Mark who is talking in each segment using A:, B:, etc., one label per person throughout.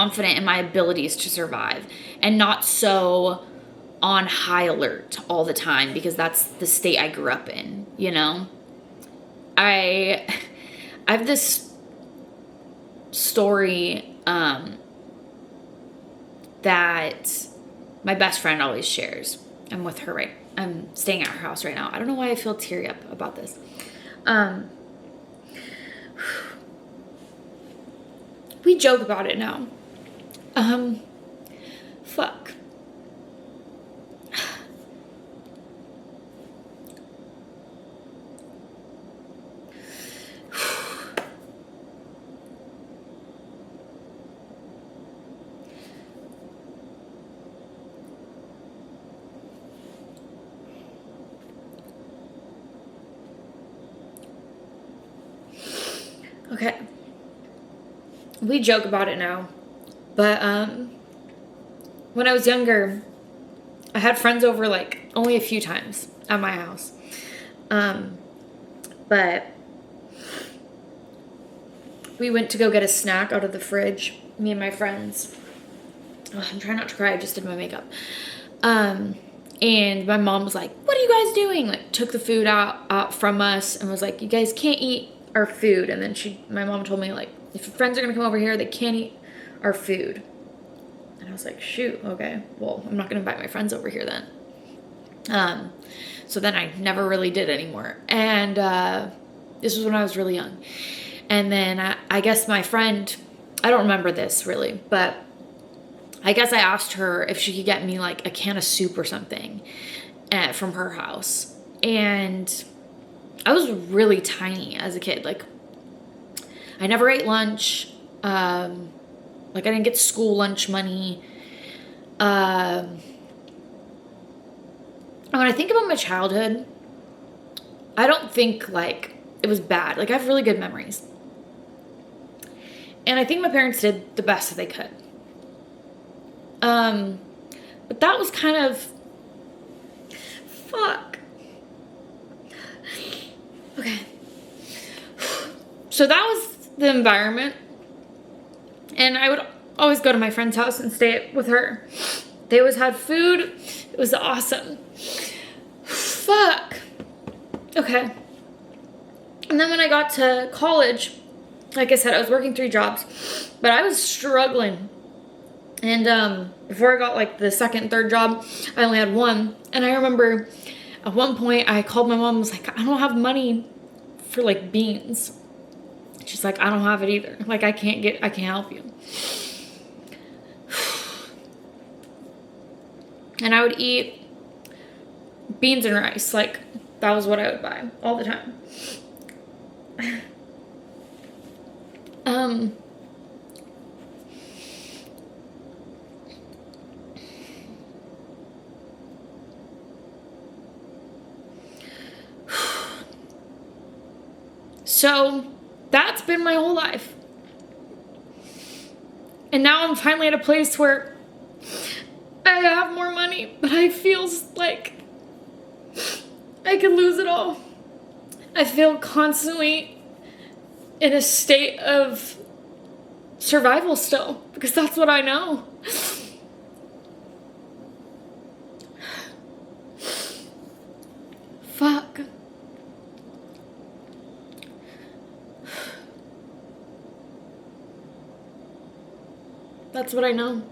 A: confident in my abilities to survive and not so on high alert all the time, because that's the state I grew up in, you know? I have this story that my best friend always shares. I'm staying at her house right now. I don't know why I feel teary up about this. We joke about it now. Fuck. Okay. We joke about it now. But when I was younger, I had friends over like only a few times at my house. But we went to go get a snack out of the fridge, me and my friends. Oh, I'm trying not to cry, I just did my makeup. And my mom was like, "What are you guys doing?" Like, took the food out from us and was like, "You guys can't eat our food." And then my mom told me, like, if your friends are gonna come over here, they can't eat our food. And I was like, shoot, okay, well, I'm not gonna invite my friends over here then. So then I never really did anymore. And this was when I was really young. And then I guess my friend, I don't remember this really, but I guess I asked her if she could get me like a can of soup or something from her house. And I was really tiny as a kid. Like, I never ate lunch. Like, I didn't get school lunch money. And when I think about my childhood, I don't think like it was bad. Like, I have really good memories. And I think my parents did the best that they could. But that was kind of, fuck. Okay. So that was the environment. And I would always go to my friend's house and stay with her. They always had food. It was awesome. Fuck. Okay. And then when I got to college, like I said, I was working 3 jobs, but I was struggling. And before I got like the second, third job, I only had 1. And I remember at one point I called my mom and was like, I don't have money for like beans. She's like, I don't have it either. Like, I can't help you. And I would eat beans and rice. Like, that was what I would buy all the time. So that's been my whole life. And now I'm finally at a place where I have more money, but I feel like I could lose it all. I feel constantly in a state of survival still, because that's what I know. Fuck. That's what I know.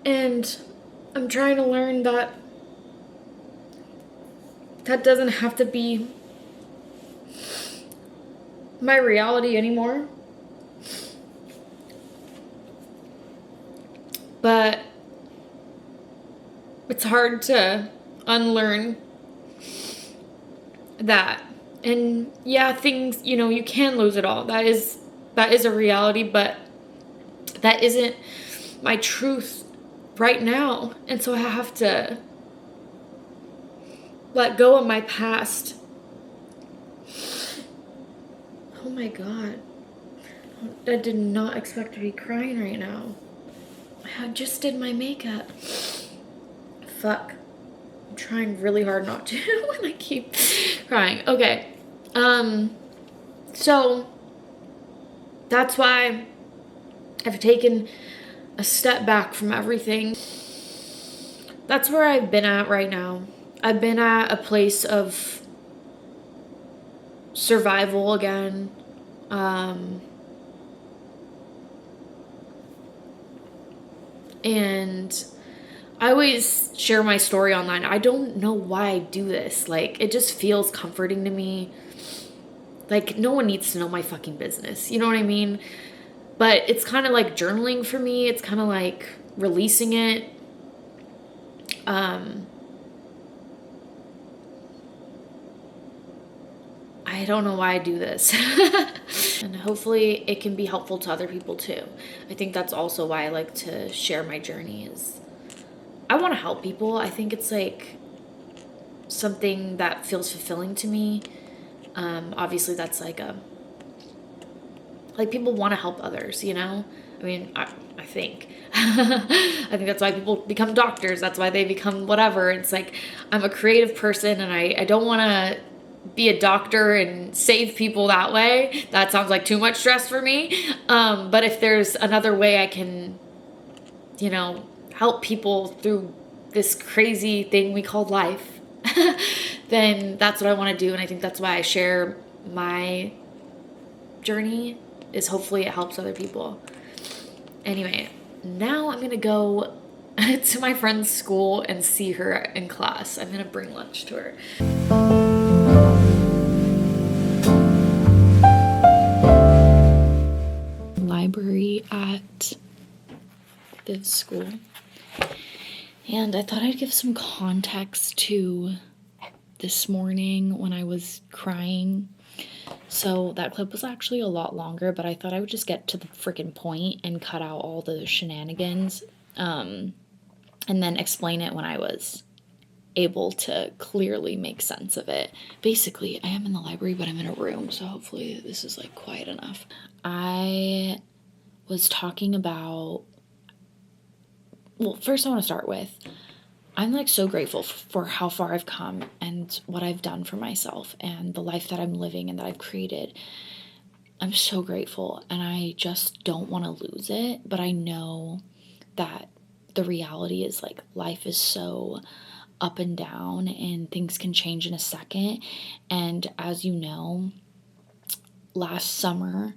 A: And I'm trying to learn that that doesn't have to be my reality anymore. But it's hard to unlearn that. And yeah, things, you know, you can lose it all. That is a reality, but that isn't my truth right now. And so I have to let go of my past. Oh my God. I did not expect to be crying right now. I just did my makeup. Fuck. I'm trying really hard not to and I keep crying. Okay. So that's why I've taken a step back from everything. That's where I've been at right now. I've been at a place of survival again. And I always share my story online. I don't know why I do this. Like, it just feels comforting to me. Like, no one needs to know my fucking business. You know what I mean? But it's kind of like journaling for me. It's kind of like releasing it. I don't know why I do this. And hopefully it can be helpful to other people too. I think that's also why I like to share my journey is I want to help people. I think it's like something that feels fulfilling to me. Obviously that's like people want to help others, you know? I mean, I think. I think that's why people become doctors. That's why they become whatever. It's like I'm a creative person and I don't want to be a doctor and save people that way. That sounds like too much stress for me. But if there's another way I can, help people through this crazy thing we call life, then that's what I want to do. And I think that's why I share my journey is hopefully it helps other people. Anyway, now I'm going to go to my friend's school and see her in class. I'm going to bring lunch to her. Library at the school. And I thought I'd give some context to this morning when I was crying. So that clip was actually a lot longer, but I thought I would just get to the freaking point and cut out all the shenanigans, and then explain it when I was able to clearly make sense of it. Basically, I am in the library, but I'm in a room, so hopefully this is like quiet enough. I was talking about, well, first I want to start with, I'm like so grateful for how far I've come and what I've done for myself and the life that I'm living and that I've created. I'm so grateful and I just don't want to lose it, but I know that the reality is like life is so up and down and things can change in a second. And as you know, last summer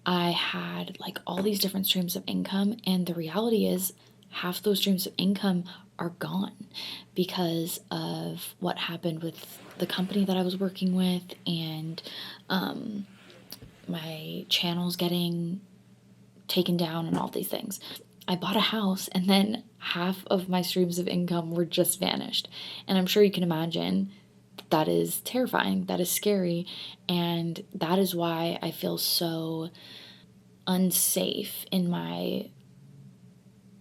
A: I had like all these different streams of income, and the reality is half those streams of income are gone because of what happened with the company that I was working with and my channels getting taken down and all these things. I bought a house and then half of my streams of income were just vanished. And I'm sure you can imagine that is terrifying, that is scary, and that is why I feel so unsafe in my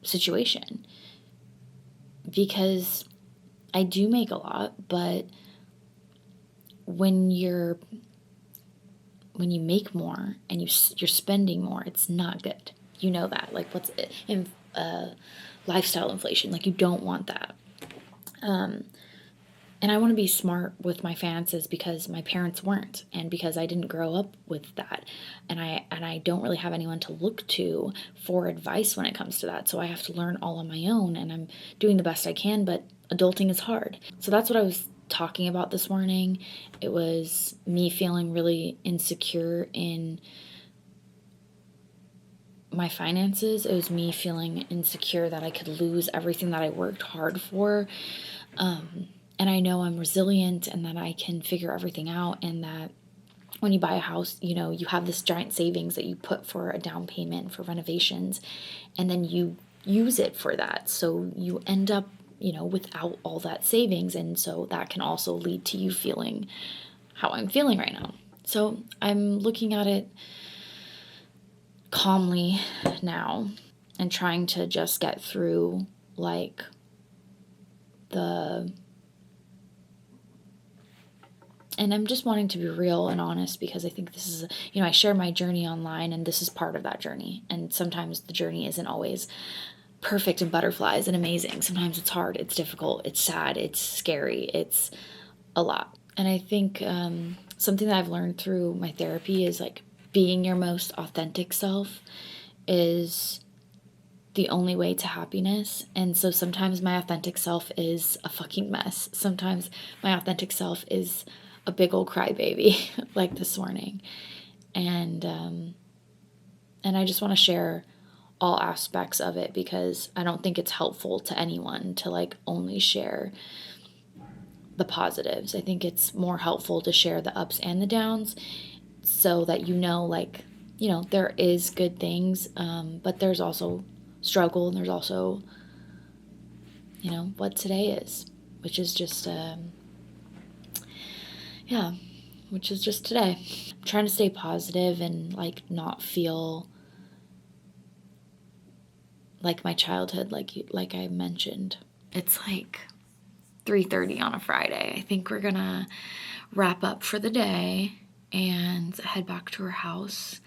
A: situation. Because I do make a lot, but when you make more and you're spending more, it's not good. You know that. Like what's in lifestyle inflation? Like you don't want that. And I want to be smart with my finances because my parents weren't, and because I didn't grow up with that, and I don't really have anyone to look to for advice when it comes to that. So I have to learn all on my own, and I'm doing the best I can. But adulting is hard. So that's what I was talking about this morning. It was me feeling really insecure in my finances. It was me feeling insecure that I could lose everything that I worked hard for. And I know I'm resilient and that I can figure everything out, and that when you buy a house, you have this giant savings that you put for a down payment for renovations, and then you use it for that. So you end up, without all that savings. And so that can also lead to you feeling how I'm feeling right now. So I'm looking at it calmly now and trying to just get through and I'm just wanting to be real and honest, because I think this is, I share my journey online, and this is part of that journey. And sometimes the journey isn't always perfect and butterflies and amazing. Sometimes it's hard, it's difficult, it's sad, it's scary, it's a lot. And I think something that I've learned through my therapy is like being your most authentic self is the only way to happiness. And so sometimes my authentic self is a fucking mess. Sometimes my authentic self is a big old crybaby, like this morning. And I just want to share all aspects of it, because I don't think it's helpful to anyone to like only share the positives. I think it's more helpful to share the ups and the downs, so that like, there is good things, but there's also struggle, and there's also, what today is, which is just, which is just today. I'm trying to stay positive and like not feel like my childhood, like I mentioned. It's like 3:30 on a Friday. I think we're gonna wrap up for the day and head back to her house.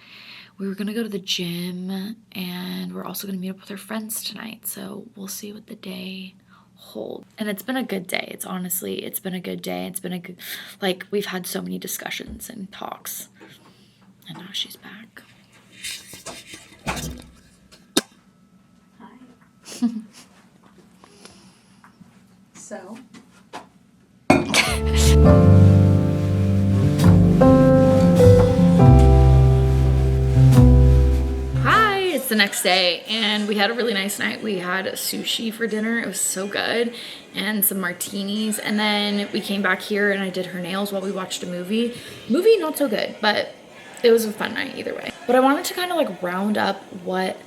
A: We were gonna go to the gym, and we're also gonna meet up with her friends tonight. So we'll see what the day holds. And it's been a good day. It's been a good day. It's been a good, like, we've had so many discussions and talks, and now she's back.
B: Hi. So.
A: Hi, it's the next day, and we had a really nice night. We had sushi for dinner. It was so good, and some martinis. And then we came back here, and I did her nails while we watched a movie. Movie, not so good, but it was a fun night either way. But I wanted to kind of like round up what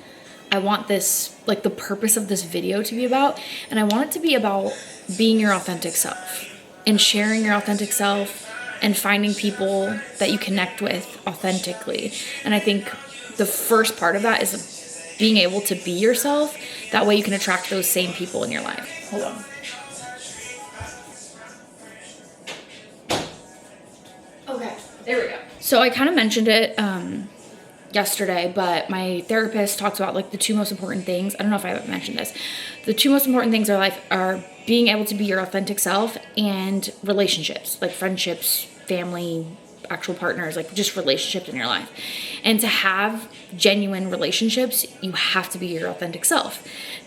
A: I want this, like the purpose of this video to be about. And I want it to be about being your authentic self and sharing your authentic self and finding people that you connect with authentically. And I think the first part of that is being able to be yourself. That way you can attract those same people in your life. Hold on. Okay, there we go. So I kind of mentioned it yesterday, but my therapist talks about like the two most important things. I don't know if I haven't mentioned this. The two most important things in life are being able to be your authentic self and relationships, like friendships, family, actual partners, like just relationships in your life. And to have genuine relationships, you have to be your authentic self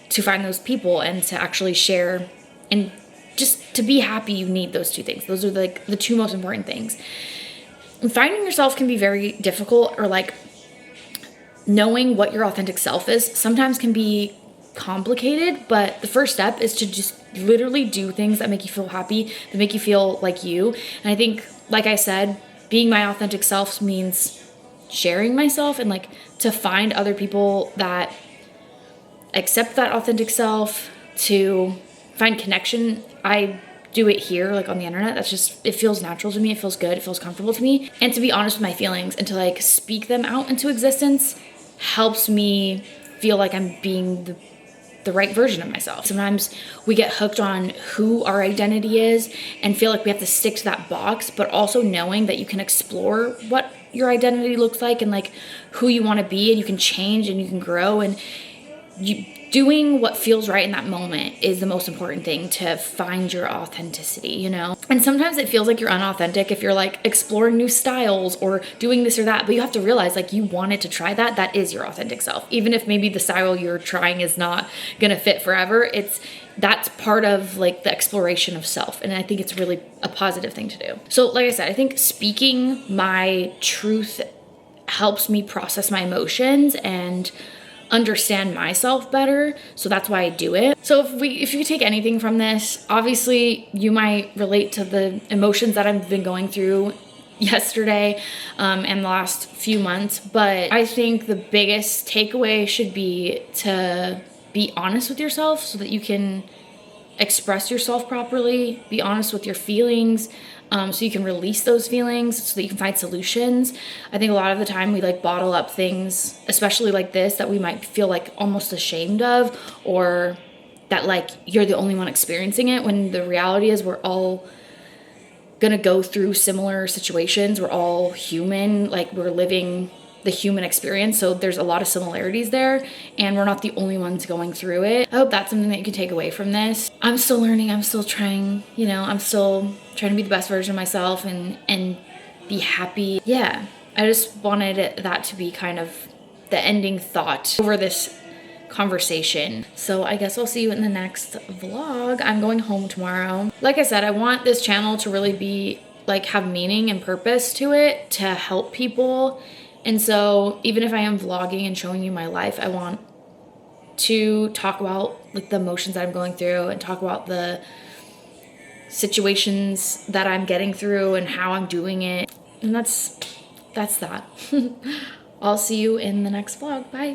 A: to find those people and to actually share. And just to be happy, you need those two things. Those are like the two most important things. And finding yourself can be very difficult, or like knowing what your authentic self is sometimes can be complicated, but the first step is to just literally do things that make you feel happy, that make you feel like you. And I think, like I said, being my authentic self means sharing myself, and like to find other people that accept that authentic self, to find connection. I do it here, like on the internet. That's just, it feels natural to me. It feels good. It feels comfortable to me. And to be honest with my feelings and to like speak them out into existence helps me feel like I'm being the right version of myself. Sometimes we get hooked on who our identity is and feel like we have to stick to that box, but also knowing that you can explore what your identity looks like and like who you want to be, and you can change and you can grow, and you doing what feels right in that moment is the most important thing to find your authenticity, And sometimes it feels like you're unauthentic if you're like exploring new styles or doing this or that, but you have to realize like you wanted to try that. That is your authentic self. Even if maybe the style you're trying is not gonna fit forever, that's part of like the exploration of self. And I think it's really a positive thing to do. So like I said, I think speaking my truth helps me process my emotions and understand myself better. So that's why I do it. So if you take anything from this, obviously you might relate to the emotions that I've been going through yesterday and the last few months. But I think the biggest takeaway should be to be honest with yourself so that you can express yourself properly, be honest with your feelings, so you can release those feelings, so that you can find solutions. I think a lot of the time we like bottle up things, especially like this, that we might feel like almost ashamed of, or that like you're the only one experiencing it, when the reality is we're all gonna go through similar situations. We're all human, like we're living the human experience. So there's a lot of similarities there, and we're not the only ones going through it. I hope that's something that you can take away from this. I'm still learning. I'm still trying, I'm still trying to be the best version of myself and be happy. Yeah. I just wanted that to be kind of the ending thought over this conversation. So I guess I'll see you in the next vlog. I'm going home tomorrow. Like I said, I want this channel to really be like have meaning and purpose to it, to help people. And so even if I am vlogging and showing you my life, I want to talk about like the emotions that I'm going through and talk about the situations that I'm getting through and how I'm doing it. And that's that. I'll see you in the next vlog. Bye.